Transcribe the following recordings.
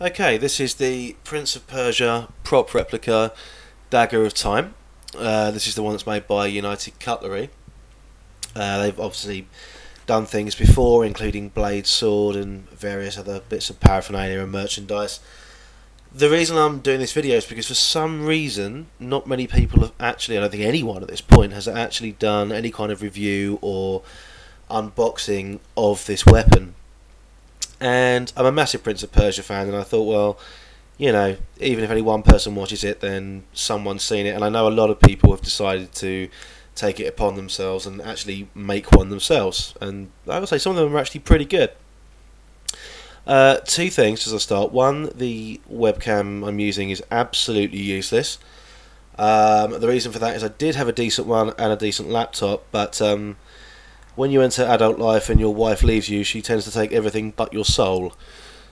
Okay, this is the Prince of Persia prop replica dagger of time. This is the one that's made by United Cutlery. They've obviously done things before, including blade, sword, and various other bits of paraphernalia and merchandise. The reason I'm doing this video is because for some reason, not many people have actually, I don't think anyone at this point, has actually done any kind of review or unboxing of this weapon. And I'm a massive Prince of Persia fan, and I thought, well, you know, even if only one person watches it, then someone's seen it. And I know a lot of people have decided to take it upon themselves and actually make one themselves. And I would say some of them are actually pretty good. Two things as I start. One, the webcam I'm using is absolutely useless. The reason for that is I did have a decent one and a decent laptop, but when you enter adult life and your wife leaves you, she tends to take everything but your soul.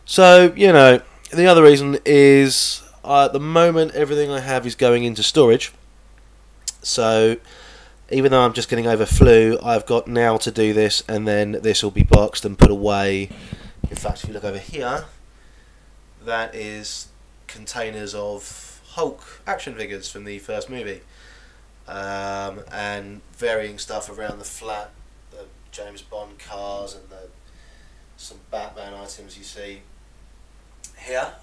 So, you know, the other reason is at the moment everything I have is going into storage. So, even though I'm just getting over flu, I've got now to do this, and then this will be boxed and put away. In fact, if you look over here, that is containers of Hulk action figures from the first movie. And varying stuff around the flat. The James Bond cars and some Batman items you see here.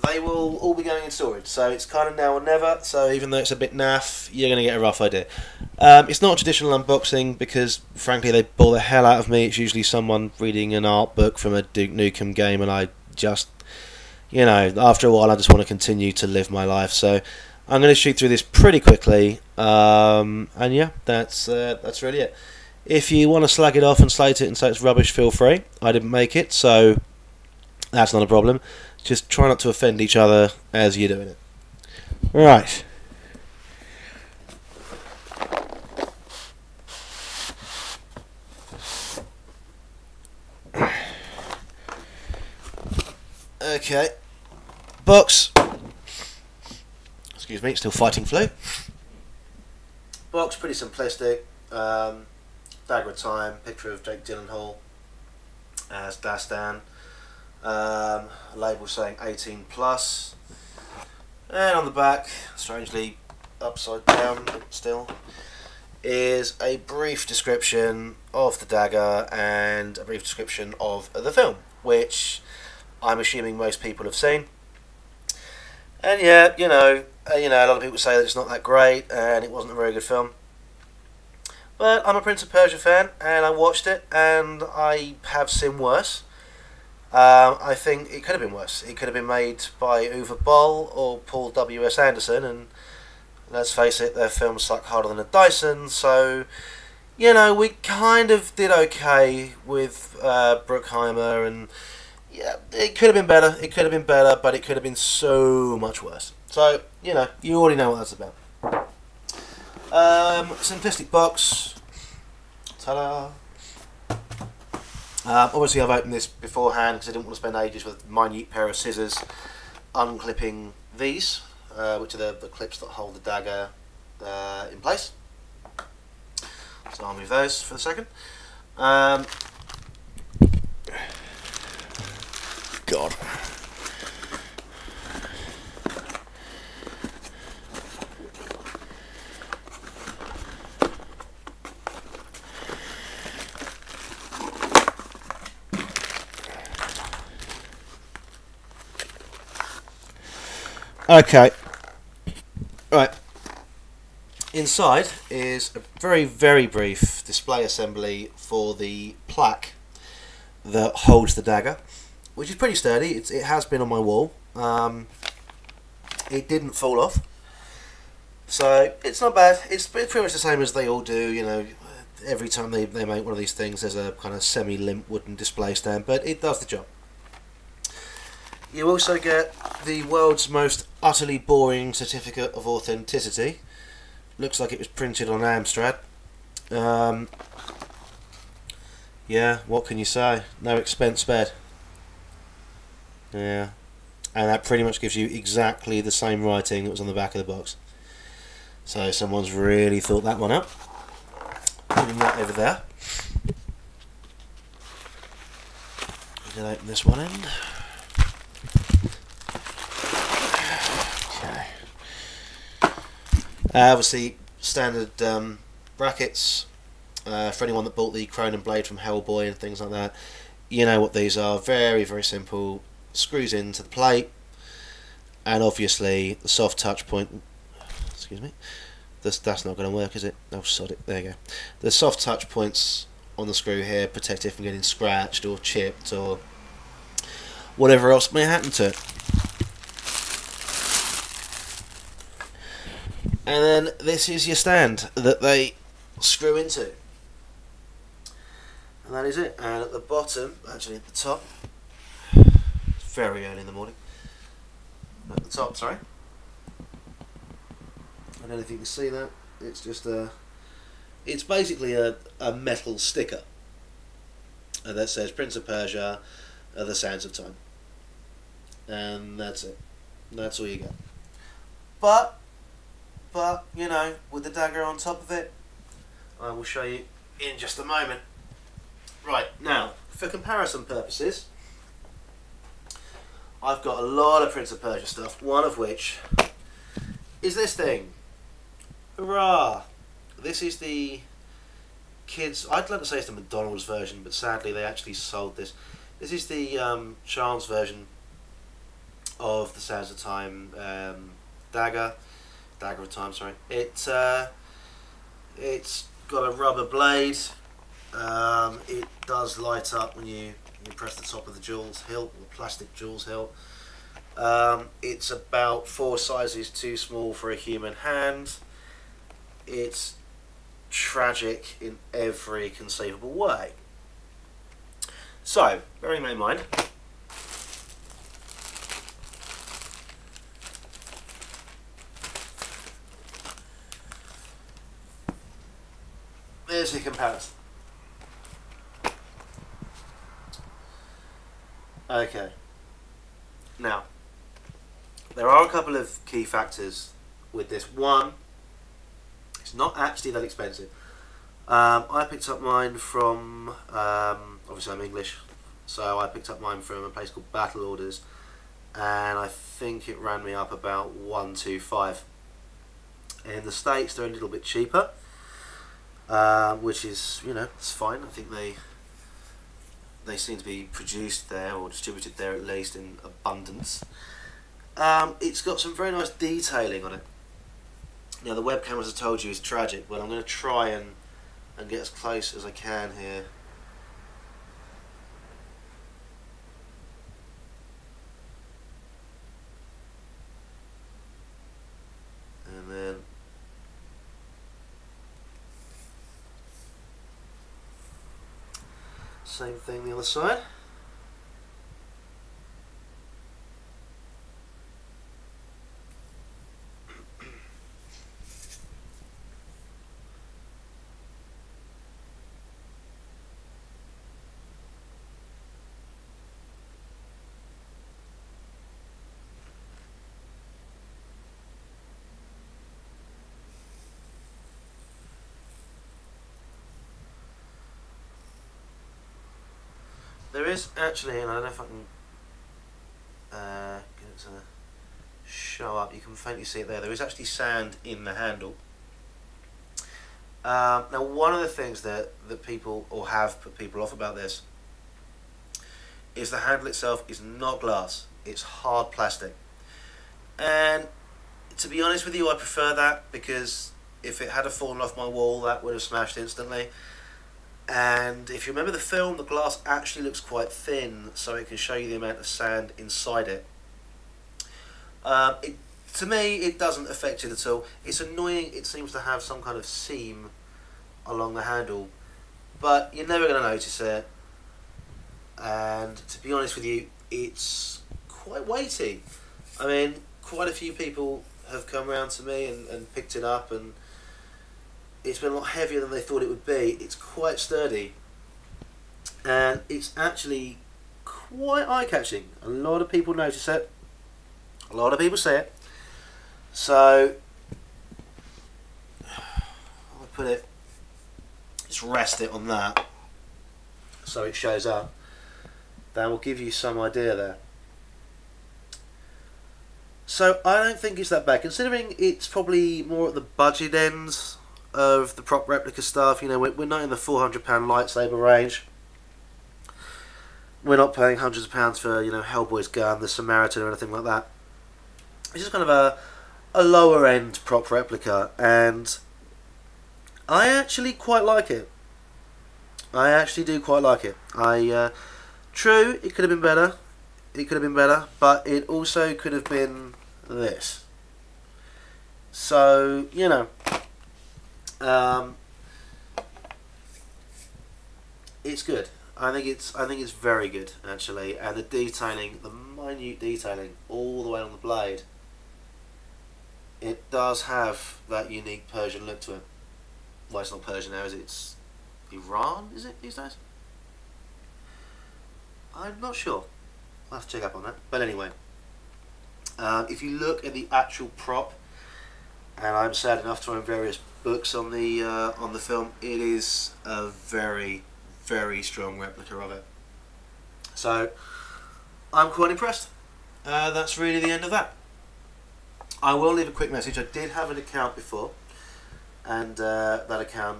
They will all be going in storage, so it's kind of now or never. So even though it's a bit naff, you're going to get a rough idea. It's not a traditional unboxing because frankly they bore the hell out of me. It's usually someone reading an art book from a Duke Nukem game, and I just, you know, after a while I just want to continue to live my life. So I'm going to shoot through this pretty quickly, and yeah, that's really it. If you want to slag it off and slate it and say it's rubbish, feel free. I didn't make it, so that's not a problem. Just try not to offend each other as you're doing it. Right. Okay. Box. Excuse me, still fighting flu. Box, pretty simplistic. Dagger of time, picture of Jake Gyllenhaal as Dastan. A label saying 18 plus. And on the back, strangely upside down still, is a brief description of the dagger and a brief description of the film, which I'm assuming most people have seen. And yeah, you know, a lot of people say that it's not that great and it wasn't a very good film. But I'm a Prince of Persia fan, and I watched it, and I have seen worse. I think it could have been worse. It could have been made by Uwe Boll or Paul W.S. Anderson, and let's face it, their films suck harder than a Dyson. So, you know, we kind of did okay with Bruckheimer, and yeah, it could have been better. It could have been better, but it could have been so much worse. So, you know, you already know what that's about. Simplistic box. Ta-da! Obviously I've opened this beforehand because I didn't want to spend ages with a minute pair of scissors unclipping these, which are the clips that hold the dagger in place. So I'll move those for a second. God. Okay, right, inside is a very, very brief display assembly for the plaque that holds the dagger, which is pretty sturdy. It has been on my wall. It didn't fall off, so it's not bad. It's pretty much the same as they all do, you know. Every time they make one of these things, there's a kind of semi-limp wooden display stand, but it does the job. You also get the world's most utterly boring certificate of authenticity. Looks like it was printed on Amstrad. Yeah, what can you say? No expense spared. Yeah, and that pretty much gives you exactly the same writing that was on the back of the box. So someone's really thought that one up. Putting that over there. Gonna open this one end. Okay. Obviously, standard brackets. For anyone that bought the Cronin blade from Hellboy and things like that, you know what these are. Very, very simple. Screws into the plate, and obviously the soft touch point. Excuse me. That's not going to work, is it? Oh, sod it. There you go. The soft touch points on the screw here protect it from getting scratched or chipped or whatever else may happen to it. And then this is your stand that they screw into. And that is it. And at the bottom, actually at the top, it's very early in the morning. At the top, sorry. I don't know if you can see that. It's just it's basically a metal sticker that says Prince of Persia, The Sands of Time. And that's it. That's all you get. But, you know, with the dagger on top of it, I will show you in just a moment. Right, now, for comparison purposes, I've got a lot of Prince of Persia stuff, one of which is this thing. Hurrah! This is the kids, I'd like to say it's the McDonald's version, but sadly they actually sold this. This is the child's version of the Sands of Time dagger of time, sorry. It's got a rubber blade. It does light up when you press the top of the jewel's hilt, the plastic jewel's hilt. It's about 4 sizes too small for a human hand. It's tragic in every conceivable way. So, bearing that in mind, there's the comparison. Okay. Now, there are a couple of key factors with this. One, it's not actually that expensive. I picked up mine from, obviously I'm English, so I picked up mine from a place called Battle Orders, and I think it ran me up about $125. In the States they're a little bit cheaper, which is, you know, it's fine. I think they seem to be produced there, or distributed there at least, in abundance. It's got some very nice detailing on it. Now the webcam, as I told you, is tragic, but I'm going to try and get as close as I can here. And then same thing the other side. There is actually, and I don't know if I can get it to show up, you can faintly see it there, there is actually sand in the handle. Now one of the things that people, or have put people off about this, is the handle itself is not glass, it's hard plastic. And to be honest with you, I prefer that, because if it had fallen off my wall, that would have smashed instantly. And if you remember the film, the glass actually looks quite thin, so it can show you the amount of sand inside it. To me, it doesn't affect it at all. It's annoying, it seems to have some kind of seam along the handle, but you're never going to notice it. And to be honest with you, it's quite weighty. I mean, quite a few people have come around to me and picked it up, and it's been a lot heavier than they thought it would be. It's quite sturdy, and it's actually quite eye-catching. A lot of people notice it, a lot of people say it. So I'll put it, just rest it on that so it shows up. That will give you some idea there. So I don't think it's that bad, considering it's probably more at the budget end of the prop replica stuff. You know, we're not in the £400 lightsaber range. We're not paying hundreds of pounds for, you know, Hellboy's gun, the Samaritan, or anything like that. It's just kind of a lower end prop replica, and I actually quite like it. I actually do quite like it. True, it could have been better. It could have been better, but it also could have been this. So, you know, it's good. I think it's very good, actually, and the detailing, the minute detailing all the way on the blade, it does have that unique Persian look to it. Well, it's not Persian now, is it? It's Iran, is it, these days? I'm not sure. I'll have to check up on that. But anyway, if you look at the actual prop, and I'm sad enough to own various books on the film, it is a very, very strong replica of it. So I'm quite impressed. That's really the end of that. I will leave a quick message. I did have an account before, and that account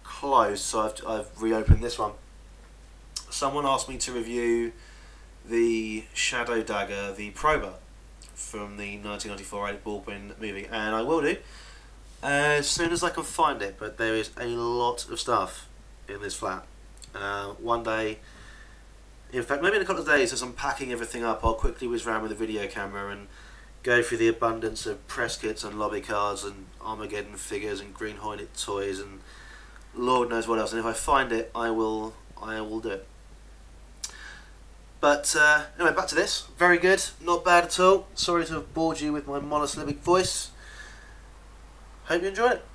closed, so I've reopened this one. Someone asked me to review the Shadow Dagger, the Prober, from the 1994 Alec Baldwin movie, and I will do as soon as I can find it. But there is a lot of stuff in this flat. One day, in fact maybe in a couple of days, as I'm packing everything up, I'll quickly whiz around with a video camera and go through the abundance of press kits and lobby cards and Armageddon figures and Green Hornet toys and Lord knows what else, and if I find it, I will do it. But anyway, back to this. Very good, not bad at all. Sorry to have bored you with my monosyllabic voice. Hope you enjoyed it.